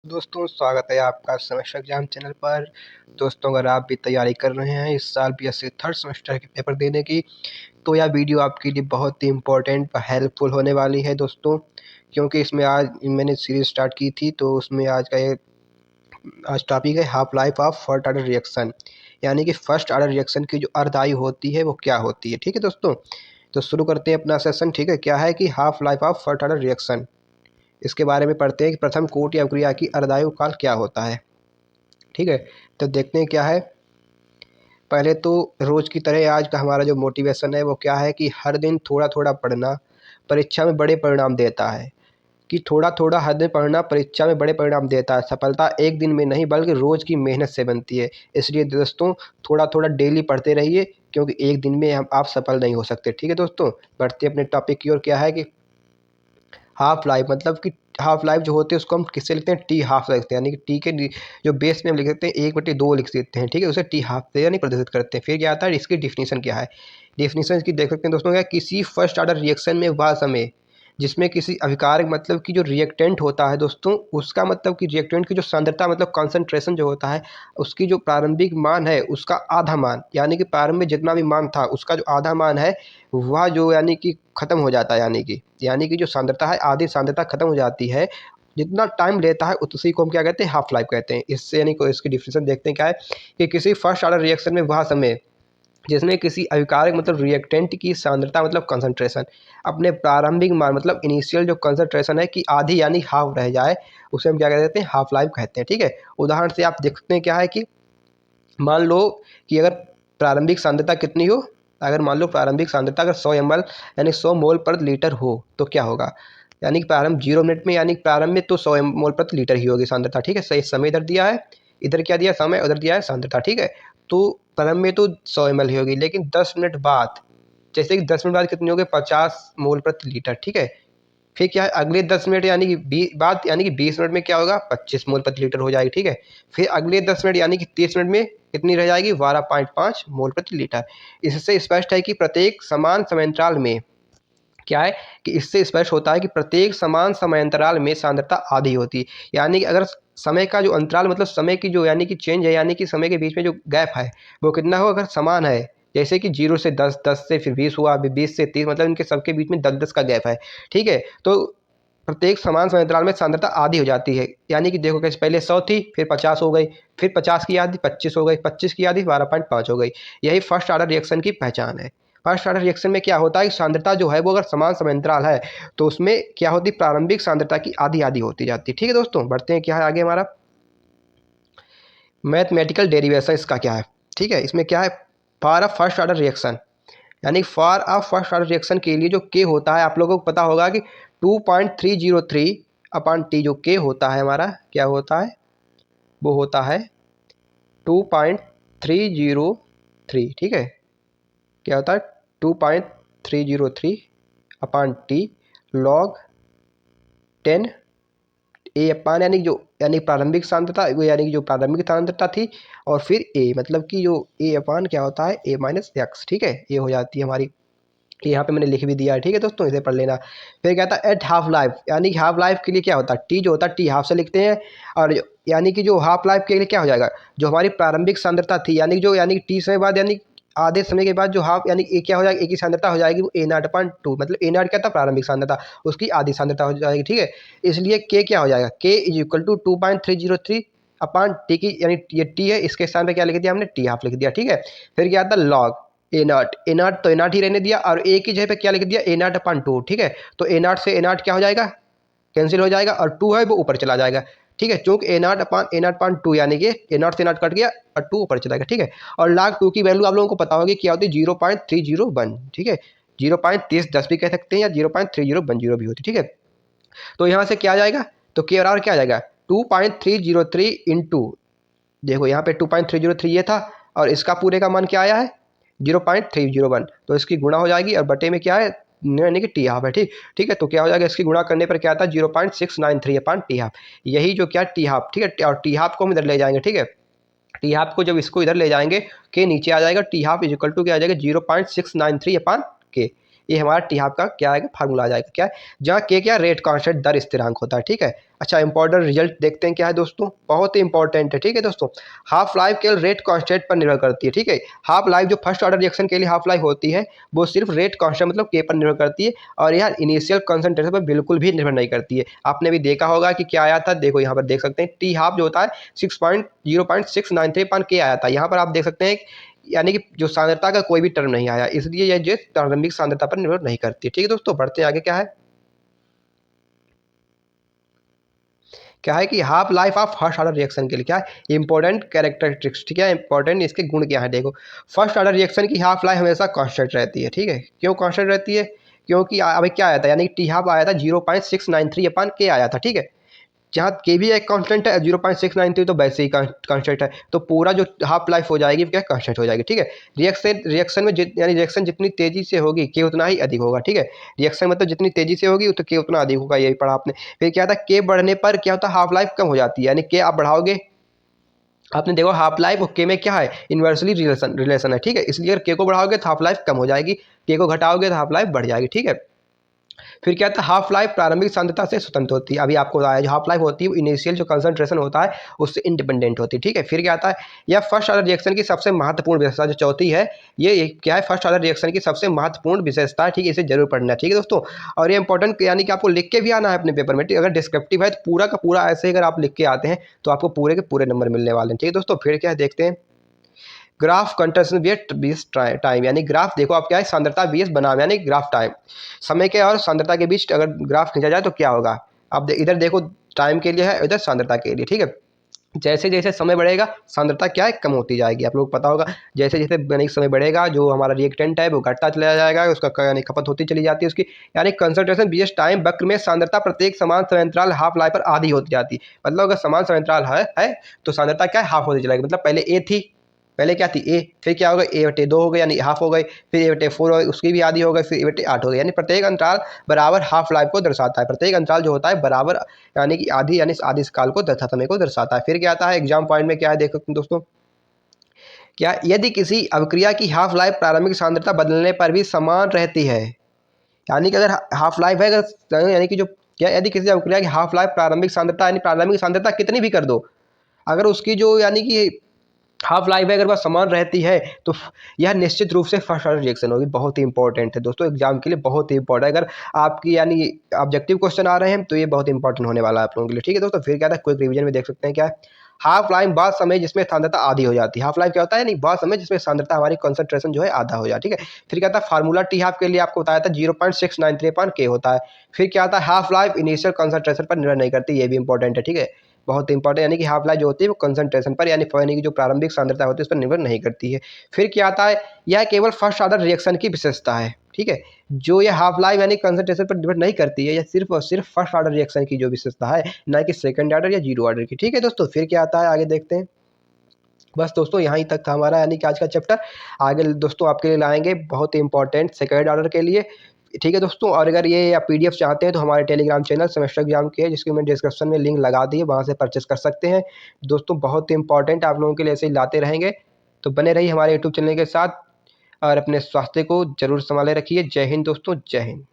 दोस्तों स्वागत है आपका सेमेस्टर एग्जाम चैनल पर। दोस्तों अगर आप भी तैयारी कर रहे हैं इस साल बीएससी थर्ड सेमेस्टर के पेपर देने की, तो यह वीडियो आपके लिए बहुत ही इम्पोर्टेंट व हेल्पफुल होने वाली है दोस्तों। क्योंकि इसमें आज मैंने सीरीज स्टार्ट की थी, तो उसमें आज टॉपिक है half life of first order reaction. यानी कि फर्स्ट ऑर्डर रिएक्शन की जो अर्धआयु होती है वो क्या होती है। ठीक है दोस्तों, तो शुरू करते हैं अपना सेशन। ठीक है, क्या है कि half life of first order reaction, इसके बारे में पढ़ते हैं कि प्रथम कोट या क्रिया की अर्धायु काल क्या होता है। ठीक है, तो देखते हैं क्या है। पहले तो रोज़ की तरह आज का हमारा जो मोटिवेशन है वो क्या है कि हर दिन थोड़ा थोड़ा पढ़ना परीक्षा में बड़े परिणाम देता है। कि थोड़ा थोड़ा हर दिन पढ़ना परीक्षा में बड़े परिणाम देता है। सफलता एक दिन में नहीं बल्कि रोज़ की मेहनत से बनती है। इसलिए दोस्तों थोड़ा थोड़ा डेली पढ़ते रहिए, क्योंकि एक दिन में हम आप सफल नहीं हो सकते। ठीक है दोस्तों, बढ़ते अपने टॉपिक की ओर। क्या है कि हाफ लाइफ, मतलब कि हाफ लाइफ जो होते हैं उसको हम किससे लिखते हैं, टी हाफ से लिखते हैं। यानी कि टी के जो बेस में हम लिख सकते हैं 1/2 लिख देते हैं। ठीक है, उसे टी हाफ से यानी प्रदर्शित करते हैं। फिर क्या आता है, इसकी डिफिनीशन क्या है। डिफिनीशन इसकी देख सकते हैं दोस्तों, क्या किसी फर्स्ट ऑर्डर रिएक्शन में वह समय जिसमें किसी अभिकारक मतलब कि जो रिएक्टेंट होता है दोस्तों, उसका मतलब कि रिएक्टेंट की जो सांद्रता मतलब कॉन्सेंट्रेशन जो होता है, उसकी जो प्रारंभिक मान है उसका आधा मान, यानी कि प्रारंभ में जितना भी मान था उसका जो आधा मान है वह जो यानी कि ख़त्म हो जाता है। यानी कि जो सांद्रता है आधी सांद्रता ख़त्म हो जाती है। जितना टाइम लेता है उसी को हम क्या कहते हैं, हाफ लाइफ कहते हैं। इससे यानी कि इसकी डिफिनेशन देखते हैं क्या है कि किसी फर्स्ट ऑर्डर रिएक्शन में वह समय जिसमें किसी अभिकारक मतलब रिएक्टेंट की सांद्रता मतलब कंसंट्रेशन अपने प्रारंभिक मान मतलब इनिशियल जो कंसंट्रेशन है कि आधी यानी हाफ रह जाए, उसे हम क्या कहते हैं, हाफ लाइफ कहते हैं। ठीक है, उदाहरण से आप देख सकते हैं क्या है कि मान लो कि अगर प्रारंभिक सांद्रता कितनी हो, अगर मान लो प्रारंभिक सांद्रता अगर 100 ml यानी 100 मोल प्रति लीटर हो तो क्या होगा। यानी कि प्रारंभ 0 मिनट में, यानी प्रारंभ में तो 100 मोल प्रति लीटर ही होगी सांद्रता। ठीक है, सही समय इधर दिया है, इधर क्या दिया समय, उधर दिया है सांद्रता। ठीक है, तो प्रारंभ में तो 100 ml ही होगी, लेकिन 10 मिनट बाद, जैसे कि 10 मिनट बाद कितनी होगी, 50 मोल प्रति लीटर। ठीक है, फिर क्या है अगले 10 मिनट यानी कि बाद यानी कि 20 मिनट में क्या होगा, 25 मोल प्रति लीटर हो जाएगी। ठीक है, फिर अगले 10 मिनट यानी कि 30 मिनट में कितनी रह जाएगी, 12.5 मोल प्रति लीटर। इससे स्पष्ट है कि प्रत्येक समान समयांतराल में क्या है कि इससे स्पष्ट होता है कि प्रत्येक समान समयांतराल में सांद्रता आधी होती है। यानी कि अगर समय का जो अंतराल मतलब समय की जो यानी कि चेंज है, यानी कि समय के बीच में जो गैप है वो कितना हो, अगर समान है, जैसे कि 0 से 10, 10 से फिर 20 हुआ, अभी 20 से 30, मतलब इनके सबके बीच में 10-10 का गैप है। ठीक है, तो प्रत्येक समान समयांतराल में सांद्रता आधी हो जाती है। यानी कि देखो कैसे, पहले 100 थी, फिर 50 हो गई, फिर 50 की आधी 25 हो गई, 25 की आधी 12.5 हो गई। यही फर्स्ट ऑर्डर रिएक्शन की पहचान है। फर्स्ट ऑर्डर रिएक्शन में क्या होता है, सांद्रता जो है वो अगर समान समयांतराल है तो उसमें क्या होती, प्रारंभिक सांद्रता की आधी आधी होती जाती है। ठीक है दोस्तों, बढ़ते हैं क्या है आगे हमारा मैथमेटिकल डेरिवेशन इसका क्या है। ठीक है, इसमें क्या है, for a first order reaction, यानी for a first order reaction के लिए जो के होता है, आप लोगों को पता होगा कि 2.303 अपॉन टी, जो के होता है हमारा क्या होता है, वो होता है 2.303। ठीक है, क्या होता है 2.303 अपॉन टी लॉग 10 ए अपान, यानी जो यानी प्रारंभिक सांद्रता वो, यानी कि जो प्रारंभिक सांद्रता थी, और फिर ए मतलब कि जो ए अपान क्या होता है, ए माइनस एक्स। ठीक है, ये हो जाती है हमारी, यहाँ पे मैंने लिख भी दिया है। ठीक है दोस्तों, इसे पढ़ लेना। फिर कहता है एट हाफ लाइफ, यानी हाफ लाइफ के लिए क्या होता है, टी जो होता है टी हाफ से लिखते हैं। और यानी कि जो हाफ लाइफ के लिए क्या हो जाएगा, जो हमारी प्रारंभिक सांद्रता थी, यानी कि जो यानी कि टी समय बाद, यानी आधे समय के बाद जो हाफ यानी ए क्या हो जाएगा, एक ही सांद्रता हो जाएगी, वो ए नाट अपॉन 2, मतलब ए नाट क्या था, प्रारंभिक सांद्रता, उसकी आधी सांद्रता हो जाएगी। ठीक है, इसलिए के क्या हो जाएगा, K is equal to 2.303 upon T की, यानी ये टी है, इसके स्थान पे क्या लिख दिया हमने, टी हाफ लिख दिया। ठीक है, फिर क्या आता है लॉग ए नाट तो ए नाट ही रहने दिया, और ए की जगह पे क्या लिख दिया, ए नाट अपॉन 2। ठीक है, तो ए नाट से ए नाट क्या हो जाएगा, कैंसिल हो जाएगा, और 2 है वो ऊपर चला जाएगा। ठीक है, चूंकि ए नाट अपॉन 2 यानी कि ए नाट से ए नाट कट गया और 2 ऊपर चला गया। ठीक है, और लाग 2 की वैल्यू आप लोगों को पता होगी क्या होती है, 0.301। ठीक है, 0.3010 भी कह सकते हैं, या 0.3010 भी होती है। ठीक है, तो यहाँ से क्या आ जाएगा, तो के और क्या आ जाएगा, 2.303 इंटू, देखो यहाँ पे 2.303 ये था, और इसका पूरे का मान क्या आया है 0.301, तो इसकी गुणा हो जाएगी, और बटे में क्या है, यानी कि टी हाफ है। ठीक ठीक है, तो क्या हो जाएगा, इसकी गुणा करने पर क्या आता है 0.693 अपॉन टी हाफ, यही जो क्या टी हाफ। ठीक है, और टी हाफ को हम इधर ले जाएंगे। ठीक है, टी हाफ को जब इसको इधर ले जाएंगे, के नीचे आ जाएगा, T half is equal to क्या आ जाएगा 0.693 अपॉन के। ये हमारा टी हाफ का क्या आएगा, फार्मूला आ जाएगा। क्या है, जहाँ के क्या रेट कांस्टेंट दर स्थिरांक होता है। ठीक है, अच्छा इंपॉर्टेंट रिजल्ट देखते हैं क्या है दोस्तों, बहुत ही इंपॉर्टेंट है। ठीक है दोस्तों, हाफ लाइफ केवल रेट कांस्टेंट पर निर्भर करती है। ठीक है, हाफ लाइफ जो फर्स्ट ऑर्डर रिएक्शन के लिए हाफ लाइफ होती है वो सिर्फ रेट कांस्टेंट मतलब के पर निर्भर करती है, और यह इनिशियल कंसंट्रेशन पर बिल्कुल भी निर्भर नहीं करती है। आपने भी देखा होगा कि क्या आया था, देखो यहाँ पर देख सकते हैं टी हाफ जो होता है 6.0693 के आया था। यहाँ पर आप देख सकते हैं यानी कि जो सांद्रता का कोई भी टर्म नहीं आया, इसलिए यह जो प्रारंभिक सांद्रता पर निर्भर नहीं करती। ठीक है दोस्तों, बढ़ते आगे। क्या है कि half life of first order reaction के लिए क्या है इंपॉर्टेंट कैरेक्टरिस्टिक्स। ठीक है, इंपॉर्टेंट इसके गुण क्या है, देखो फर्स्ट ऑर्डर रिएक्शन की हाफ लाइफ हमेशा कांस्टेंट रहती है। ठीक है, क्यों कांस्टेंट रहती है, क्योंकि अभी क्या आया था, यानी कि टी हाफ आया था 0.693 के आया था। ठीक है, जहाँ के भी एक कांस्टेंट है 0.693 तो वैसे ही कांस्टेंट है, तो पूरा जो हाफ लाइफ हो जाएगी क्या कांस्टेंट हो जाएगी। ठीक है, रिएक्शन में यानी रिएक्शन जितनी तेजी से होगी के उतना ही अधिक होगा। ठीक है, रिएक्शन मतलब जितनी तेजी से होगी तो के उतना अधिक होगा, यही पढ़ा आपने। फिर क्या था, के बढ़ने पर क्या होता है, हाफ लाइफ कम हो जाती है, यानी के आप बढ़ाओगे, आपने देखो हाफ लाइफ और के में क्या है इन्वर्सली रिलेशन है। ठीक है, इसलिए अगर के को बढ़ाओगे तो हाफ लाइफ कम हो जाएगी, के को घटाओगे तो हाफ लाइफ बढ़ जाएगी। ठीक है, फिर क्या था, हाफ लाइफ प्रारंभिक सांद्रता से स्वतंत्र होती है। अभी आपको बताया जो हाफ लाइफ होती है वो इनिशियल जो कंसंट्रेशन होता है उससे इंडिपेंडेंट होती है। ठीक है, फिर क्या आता है, यह फर्स्ट ऑर्डर रिएक्शन की सबसे महत्वपूर्ण विशेषता जो चौथी है, ये क्या है, फर्स्ट ऑर्डर रिएक्शन की सबसे महत्वपूर्ण विशेषता है। ठीक है, इसे जरूर पढ़ना है। ठीक है दोस्तों, और ये इंपॉर्टेंट यानी कि आपको लिख के भी आना है अपने पेपर में। अगर डिस्क्रिप्टिव है तो पूरा का पूरा ऐसे अगर आप लिख के आते हैं तो आपको पूरे के पूरे नंबर मिलने वाले हैं। ठीक है दोस्तों, फिर क्या है देखते हैं, ग्राफ कंट्रेशन बीच टाइम, यानी ग्राफ देखो आप क्या है, सांद्रता बीएस बनाम यानी ग्राफ टाइम, समय के और सांद्रता के बीच अगर ग्राफ खींचा जाए तो क्या होगा। अब इधर देखो टाइम के लिए है, इधर सांद्रता के लिए। ठीक है, जैसे जैसे समय बढ़ेगा सांद्रता क्या है कम होती जाएगी, आप लोग पता होगा। जैसे जैसे यानी समय बढ़ेगा जो हमारा रिएक्टेंट है वो घटता चला जाएगा, उसका यानी खपत होती चली जाती है उसकी, यानी कंसंट्रेशन बीएस टाइम वक्र में सांद्रता प्रत्येक समान समयांतराल हाफ लाइफ पर आधी होती जाती है। मतलब अगर समान समयांतराल है तो सांद्रता क्या है हाफ होती चलेगी। मतलब पहले ए थी, पहले क्या थी ए, फिर क्या हो गई ए बटे 2 हो गई यानी हाफ हो गई, फिर ए बटे 4 हो गई उसकी भी आधी हो गई, फिर ए बटे 8 हो गई। यानी प्रत्येक अंतराल बराबर हाफ लाइफ को दर्शाता है, प्रत्येक अंतराल जो होता है बराबर यानी कि आधी यानी आधी काल को समय को दर्शाता है। फिर क्या आता है एग्जाम पॉइंट में, क्या है देख सकते हैं दोस्तों, क्या यदि किसी अभिक्रिया की हाफ लाइफ प्रारंभिक सांद्रता बदलने पर भी समान रहती है, यानी कि अगर हाफ लाइफ है अगर यानी कि जो क्या यदि किसी अभिक्रिया की हाफ लाइफ प्रारंभिक सांद्रता यानी प्रारंभिक सांद्रता कितनी भी कर दो, अगर उसकी जो यानी कि हाफ लाइफ है अगर वह समान रहती है तो यह निश्चित रूप से फर्स्ट ऑर्डर रिएक्शन होगी। बहुत ही इंपॉर्टेंट है दोस्तों, एग्जाम के लिए बहुत ही इंपॉर्टेंट है। अगर आपकी यानी ऑब्जेक्टिव क्वेश्चन आ रहे हैं तो ये बहुत इंपॉर्टेंट होने वाला है आप लोगों के लिए। ठीक है दोस्तों, फिर क्या था क्विक रिवीजन में देख सकते हैं क्या है, हाफ लाइफ बाद समय जिसमें सांद्रता आधी हो जाती है। हाफ लाइफ क्या होता है, यानी बाद समय जिसमें सांद्रता हमारी कंसंट्रेशन जो है आधा हो जाए। ठीक है, फिर क्या था फार्मूला टी हाफ के लिए आपको बताया था 0.693 होता है। फिर क्या आता है हाफ लाइफ इनिशियल कंसंट्रेशन पर निर्भर नहीं करती, ये भी इंपॉर्टेंट है। ठीक है, बहुत इंपॉर्टेंट, यानी कि हाफ लाइफ जो होती है वो कंसंट्रेशन पर यानी कि जो प्रारंभिक सांद्रता होती है उस पर निर्भर नहीं करती है। फिर क्या आता है, यह केवल फर्स्ट ऑर्डर रिएक्शन की विशेषता है। ठीक है, जो ये हाफ लाइफ यानी कंसंट्रेशन पर निर्भर नहीं करती है, यह सिर्फ और सिर्फ फर्स्ट ऑर्डर रिएक्शन की जो विशेषता है, ना कि सेकंड ऑर्डर या जीरो ऑर्डर की। ठीक है दोस्तों, फिर क्या आता है आगे देखते हैं। बस दोस्तों यहीं तक था हमारा यानी कि आज का चैप्टर, आगे दोस्तों आपके लिए लाएंगे बहुत ही इंपॉर्टेंट सेकंड ऑर्डर के लिए। ठीक है दोस्तों, और अगर ये आप पीडीएफ चाहते हैं तो हमारे टेलीग्राम चैनल सेमेस्टर एग्जाम के है जिसकी मैं डिस्क्रिप्शन में लिंक लगा दी है, वहाँ से परचेस कर सकते हैं। दोस्तों बहुत ही इंपॉर्टेंट आप लोगों के लिए ऐसे ही लाते रहेंगे, तो बने रहिए हमारे यूट्यूब चैनल के साथ और अपने स्वास्थ्य को जरूर संभाले रखिए। जय हिंद दोस्तों, जय हिंद।